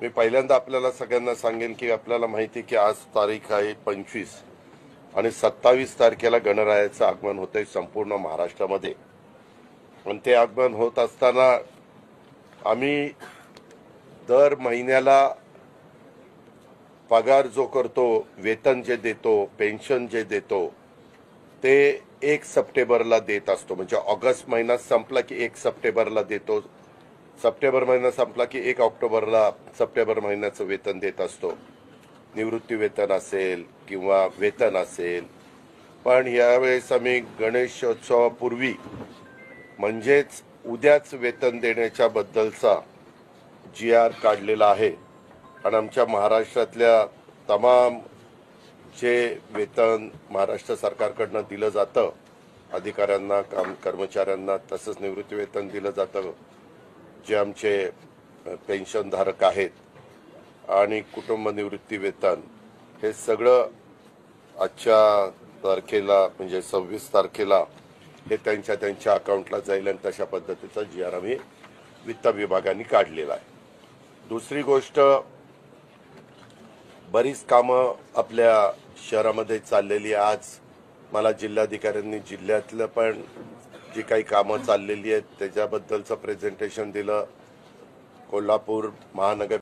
मी पहिल्यांदा आपल्याला सगळ्यांना सांगेन की आपल्याला माहिती की आज तारीख आहे 25 आणि 27 तारखेला गणरायाचं आगमन होतंय संपूर्ण महाराष्ट्रामध्ये। आणि ते आगमन होत असताना आम्ही दर महिन्याला पगार जो करतो, वेतन जे देतो, पेन्शन जे देतो ते 1 सप्टेंबरला देत असतो। म्हणजे ऑगस्ट महिना संपला की 1 सप्टेंबरला देतो, सप्टेंबर महिना संपला की 1 ऑक्टोबरला सप्टेंबर महिन्याचं वेतन देत असतो, निवृत्ती वेतन असेल किंवा वेतन असेल। पण यावेळेस आम्ही गणेशोत्सवापूर्वी म्हणजेच उद्याच वेतन देण्याच्या बद्दलचा GR काढलेला आहे। आणि आमच्या महाराष्ट्रातल्या तमाम जे वेतन महाराष्ट्र सरकारकडनं दिलं जातं, अधिकाऱ्यांना, कर्मचाऱ्यांना, तसंच निवृत्ती वेतन दिलं जातं, जे आमचे पेन्शनधारक आहेत आणि कुटुंब निवृत्ती वेतन, हे सगळं आजच्या तारखेला म्हणजे 26 तारखेला हे त्यांच्या अकाउंटला जाईल आणि तशा पद्धतीचा GR आम्ही वित्त विभागाने काढलेला आहे। दुसरी गोष्ट, बरीच कामं आपल्या शहरामध्ये चाललेली आहे। आज मला जिल्हाधिकाऱ्यांनी जिल्ह्यातलं पण जी काही कामं चाललेली आहेत त्याच्याबद्दलचं प्रेझेंटेशन दिलं। कोल्हापूर महानगर